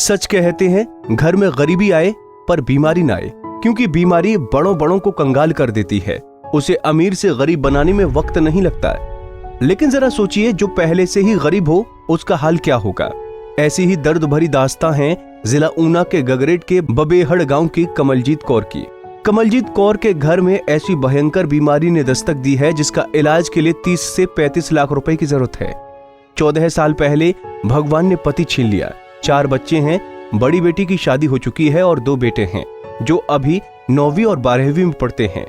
सच कहते हैं घर में गरीबी आए पर बीमारी ना आए, क्योंकि बीमारी बड़ों बड़ों को कंगाल कर देती है। उसे अमीर से गरीब बनाने में वक्त नहीं लगता है। लेकिन जरा सोचिए, जो पहले से ही गरीब हो उसका हाल क्या होगा। ऐसी ही दर्द भरी दास्तां है जिला ऊना के गगरेट के बबेहड़ गांव की कमलजीत कौर की। कमलजीत कौर के घर में ऐसी भयंकर बीमारी ने दस्तक दी है जिसका इलाज के लिए 30 से 35 लाख रुपए की जरूरत है। 14 साल पहले भगवान ने पति छीन लिया। 4 बच्चे हैं, बड़ी बेटी की शादी हो चुकी है और 2 बेटे हैं जो अभी 9वीं और 12वीं में पढ़ते हैं।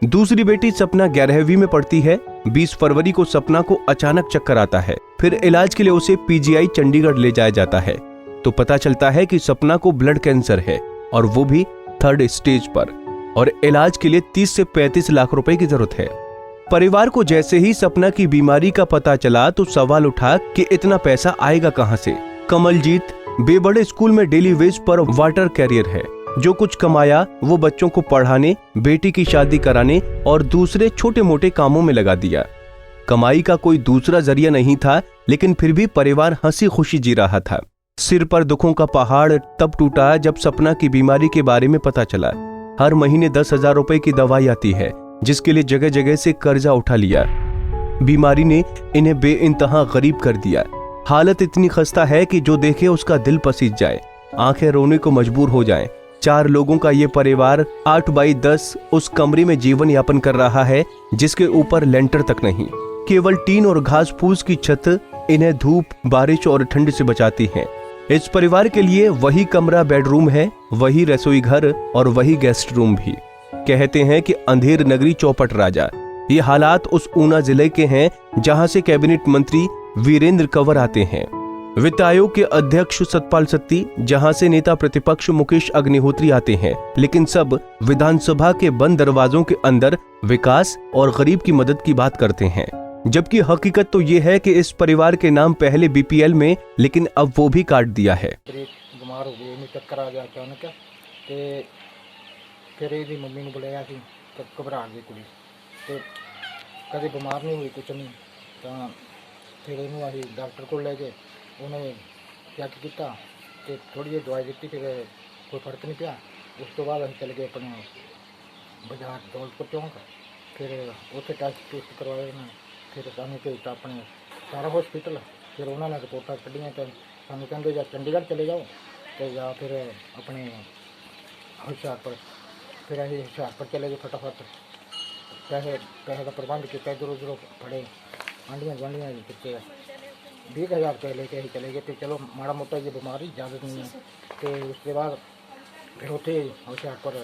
दूसरी बेटी सपना 11वीं में पढ़ती है। 20 फरवरी को सपना को अचानक चक्कर आता है। फिर इलाज के लिए उसे पीजीआई चंडीगढ़ ले जाया जाता है तो पता चलता है कि सपना को ब्लड कैंसर है और वो भी 3rd स्टेज पर, और इलाज के लिए 30 से 35 लाख रुपए की जरूरत है। परिवार को जैसे ही सपना की बीमारी का पता चला तो सवाल उठा कि इतना पैसा आएगा कहां से। कमलजीत बेबड़े स्कूल में डेली वेज पर वाटर कैरियर है। जो कुछ कमाया वो बच्चों को पढ़ाने, बेटी की शादी कराने और दूसरे छोटे मोटे कामों में लगा दिया। कमाई का कोई दूसरा जरिया नहीं था, लेकिन फिर भी परिवार हंसी खुशी जी रहा था। सिर पर दुखों का पहाड़ तब टूटा जब सपना की बीमारी के बारे में पता चला। हर महीने 10,000 रुपए की दवाई आती है, जिसके लिए जगह जगह से कर्जा उठा लिया। बीमारी ने इन्हें बेइंतहा गरीब कर दिया। हालत इतनी खस्ता है कि जो देखे उसका दिल पसीज जाए, आंखें रोने को मजबूर हो जाएं। 4 लोगों का ये परिवार 8 बाई 10 उस कमरे में जीवन यापन कर रहा है जिसके ऊपर लेंटर तक नहीं। केवल टीन और घास फूस की छत इन्हें धूप, बारिश और ठंड से बचाती है। इस परिवार के लिए वही कमरा बेडरूम है, वही रसोई घर और वही गेस्ट रूम भी। कहते हैं कि अंधेर नगरी चौपट राजा। ये हालात उस ऊना जिले के हैं जहां से कैबिनेट मंत्री वीरेंद्र कंवर आते हैं, वित्त आयोग के अध्यक्ष सतपाल सत्ती, जहां से नेता प्रतिपक्ष मुकेश अग्निहोत्री आते हैं। लेकिन सब विधानसभा के बंद दरवाजों के अंदर विकास और गरीब की मदद की बात करते हैं, जबकि हकीकत तो ये है कि इस परिवार के नाम पहले बीपीएल में, लेकिन अब वो भी काट दिया है। बीमार हो गए, चक्कर आ गया अचानक ते फिर ਇਹਦੀ ਮੰਮੀ ਨੂੰ ਬੁਲਾਇਆ ਸੀ ਤਾਂ ਘਬਰਾ ਗਈ ਕੁੜੀ ਤੇ ਕਦੇ ਬਿਮਾਰ ਨਹੀਂ ਹੋਈ ਕੁਛ ਨਹੀਂ। ਤਾਂ ਫਿਰ ਇਹਨੂੰ ਅਸੀਂ ਡਾਕਟਰ ਕੋਲ ਲੈ ਗਏ, ਉਹਨੇ ਚੈੱਕ ਕੀਤਾ ਤੇ ਥੋੜੀ ਜਿਹੀ ਦਵਾਈ ਦਿੱਤੀ, ਫਿਰ ਕੋਈ ਫਰਕ ਨਹੀਂ ਪਿਆ। ਉਸ ਤੋਂ ਬਾਅਦ ਅਸੀਂ ਚਲੇ ਗਏ ਆਪਣੇ ਬਾਜ਼ਾਰ ਦੌਲਤਪੁਰ ਚੌਂਕ, ਫਿਰ ਉੱਥੇ ਟੈਸਟ ਕਰਵਾਏ ਉਹਨਾਂ ਨੇ। ਫਿਰ ਸਾਨੂੰ ਭੇਜਤਾ ਆਪਣੇ ਸਾਰਾ ਹਸਪੀਟਲ। ਫਿਰ ਉਹਨਾਂ ਨੇ ਰਿਪੋਰਟਾਂ ਕੱਢੀਆਂ ਤੇ ਸਾਨੂੰ ਕਹਿੰਦੇ ਜਾਂ ਚੰਡੀਗੜ੍ਹ ਚਲੇ ਜਾਓ ਤੇ ਜਾਂ ਫਿਰ ਆਪਣੇ ਹੁਸ਼ਿਆਰਪੁਰ। फिर अभी हुशियारपुर चले गए फटाफट। पैसे का प्रबंध किया, इधर उधर फड़े, आंडियाँ गुआढ़ियाँ कितने 20,000 रुपये लेके ही चले गए। तो चलो माड़ा मोटा ये बीमारी ज़्यादा नहीं है। तो उसके बाद फिर उत्थे हुशियारपुर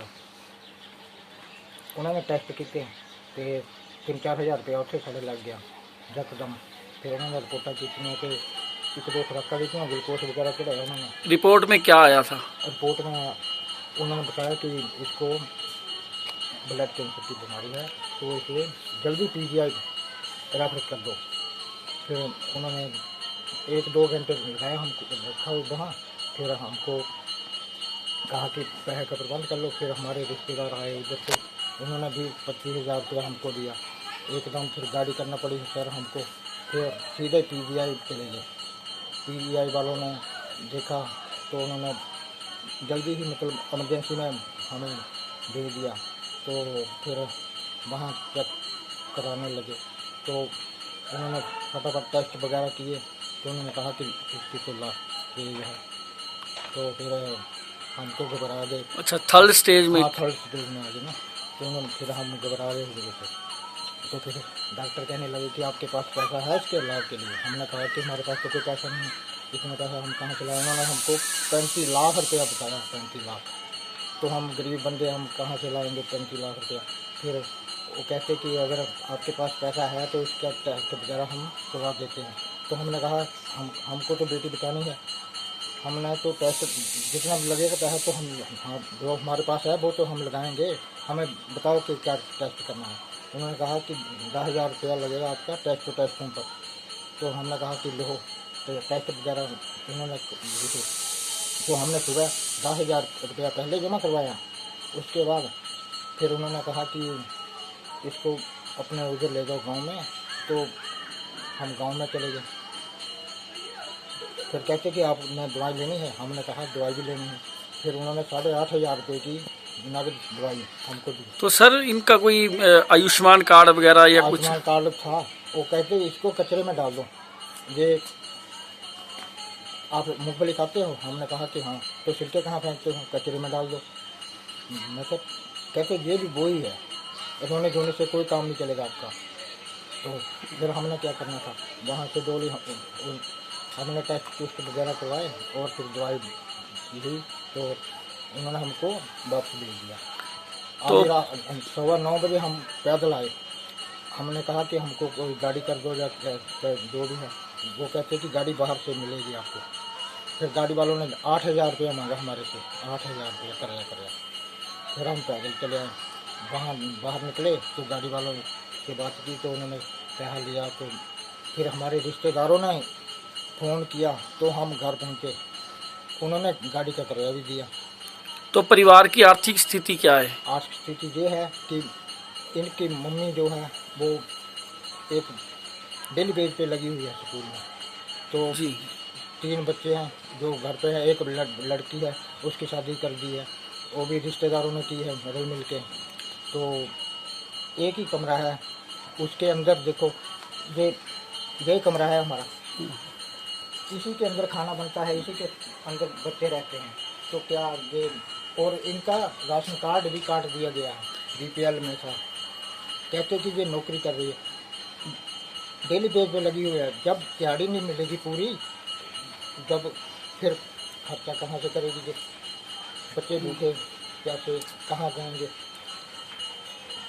उन्होंने टेस्ट किए तो 3-4 हज़ार रुपया उत्थे साढ़े लग गया यकदम। फिर उन्होंने रिपोर्टा की तो 1-2 खुराक दी, ग्लूकोज वगैरह चढ़ाया उन्होंने। रिपोर्ट में क्या आया था? रिपोर्ट में उन्होंने बताया कि इसको ब्लड कैंसर की बीमारी है, तो इसे जल्दी पीजीआई रेफर कर दो। फिर उन्होंने 1-2 घंटे लगाया, हमको रखा वहाँ। फिर हमको कहा कि पैसे का प्रबंध कर लो। फिर हमारे रिश्तेदार आए उधर से, उन्होंने भी 25,000 रुपया हमको दिया एकदम। फिर गाड़ी करना पड़ी सर हमको। फिर सीधे पीजीआई चले गए। पीजीआई वालों ने देखा तो उन्होंने जल्दी ही मतलब इमरजेंसी में हमें भेज दिया। तो फिर वहाँ चेक कराने लगे तो उन्होंने फटाफट टेस्ट वगैरह किए तो उन्होंने कहा कि 50 लाख स्टेज है। तो फिर हम तो घबरा गए। अच्छा, 3rd स्टेज में? हाँ, 3rd स्टेज में आ गए ना। तो उन्होंने फिर हम घबरा रहे हुए थे। तो फिर डॉक्टर कहने लगे कि आपके पास पैसा है इसके इलाज के लिए। हमने कहा कि हमारे पास तो कोई पैसा नहीं है, इतना पैसा हम कहाँ से लाए। उन्होंने हमको 35 लाख रुपया बताया। 35 लाख तो हम गरीब बंदे, हम कहाँ से लाएंगे 35 लाख रुपया। फिर वो कहते कि अगर आपके पास पैसा है तो इसका टेस्ट वगैरह हम करवा देते हैं। तो हमने कहा हमको तो बेटी बचानी है, हमने तो टेस्ट जितना लगेगा पैसा तो हम, हाँ, जो हमारे पास है वो तो हम लगाएंगे, हमें बताओ कि क्या टेस्ट करना है। उन्होंने कहा कि 10,000 रुपया लगेगा आपका टेस्टों पर। तो हमने कहा कि लो, तो टेस्ट वगैरह उन्होंने लिखे। तो हमने सुबह 10,000 रुपया पहले जमा करवाया। उसके बाद फिर उन्होंने कहा कि इसको अपने उधर ले जाओ गांव में। तो हम गांव में चले गए। फिर कहते कि आपने दवाई लेनी है, हमने कहा दवाई भी लेनी है। फिर उन्होंने 8,500 रुपये की नगद दवाई हमको दी। तो सर इनका कोई आयुष्मान कार्ड वगैरह या कुछ? आयुष्मान कार्ड था, वो कहते इसको कचरे में डाल दो, ये आप मूंगफली खाते हो? हमने कहा कि हाँ। तो छिलके कहाँ फेंकते हो? कचरे में डाल दो। मतलब कहते ये भी वो ही है, इन्होंने धोने से कोई काम नहीं चलेगा आपका। तो फिर हमने क्या करना था, वहाँ से डोली हमने टेस्ट वगैरह करवाए और फिर दवाई ली, तो उन्होंने हमको वापस भेज दिया। तो 9:15 बजे हम पैदल आए, हमने कहा कि हमको कोई गाड़ी कर दो या जो भी है। वो कहते कि गाड़ी बाहर से मिलेगी आपको। फिर गाड़ी वालों ने 8,000 रुपया मांगा हमारे से, 8,000 रुपया कराया। फिर हम पैदल चले आए, वहाँ बाहर निकले तो गाड़ी वालों से बात की तो उन्होंने पैसा लिया। तो फिर हमारे रिश्तेदारों ने फ़ोन किया तो हम घर पहुँचे, उन्होंने गाड़ी का किराया भी दिया। तो परिवार की आर्थिक स्थिति क्या है? आर्थिक स्थिति ये है कि इनकी मम्मी जो है वो एक डेली बेस पे लगी हुई है स्कूल में। तो जी। 3 बच्चे हैं जो घर पे है, एक लड़की है उसकी शादी कर दी है, वो भी रिश्तेदारों ने की है रल मिल के। तो एक ही कमरा है, उसके अंदर देखो ये कमरा है हमारा, इसी के अंदर खाना बनता है, इसी के अंदर बच्चे रहते हैं। तो क्या ये, और इनका राशन कार्ड भी काट दिया गया है, BPL में था। कहते कि ये नौकरी कर रही है, डेली बेस पे लगी हुई है, जब दिहाड़ी नहीं मिलेगी पूरी, जब फिर खर्चा कहाँ से करेगी? ये बच्चे भूखे प्यासे कहाँ जाएंगे?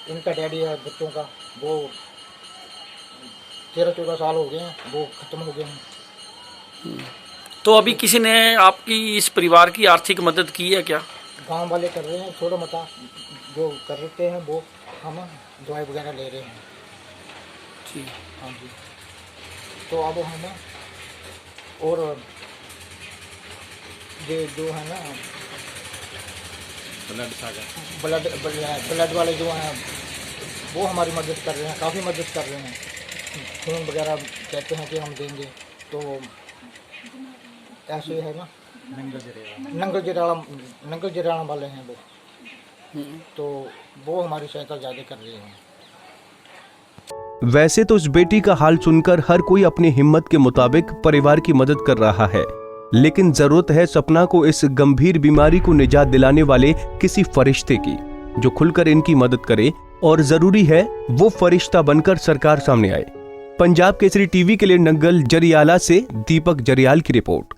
इनका डैडी है बच्चों का, वो 13-14 साल हो गए हैं, वो ख़त्म हो गए हैं। तो अभी किसी ने आपकी इस परिवार की आर्थिक मदद की है क्या? गांव वाले कर रहे हैं, थोड़ा मोटा जो कर रहे हैं, वो हम दवाई वगैरह ले रहे हैं। जी। हाँ जी। तो अब हम और ये जो है ना ब्लड वाले जो हैं वो हमारी मदद कर रहे हैं, काफ़ी मदद कर रहे हैं। खून वगैरह कहते हैं कि हम देंगे, तो ऐसे है ना, नंगल जिराना वाले हैं वो, तो वो हमारी सहायता ज़्यादा कर रहे हैं। वैसे तो उस बेटी का हाल सुनकर हर कोई अपनी हिम्मत के मुताबिक परिवार की मदद कर रहा है, लेकिन जरूरत है सपना को इस गंभीर बीमारी को निजात दिलाने वाले किसी फरिश्ते की, जो खुलकर इनकी मदद करे, और जरूरी है वो फरिश्ता बनकर सरकार सामने आए। पंजाब केसरी टीवी के लिए नंगल जरियाला से दीपक जरियाल की रिपोर्ट।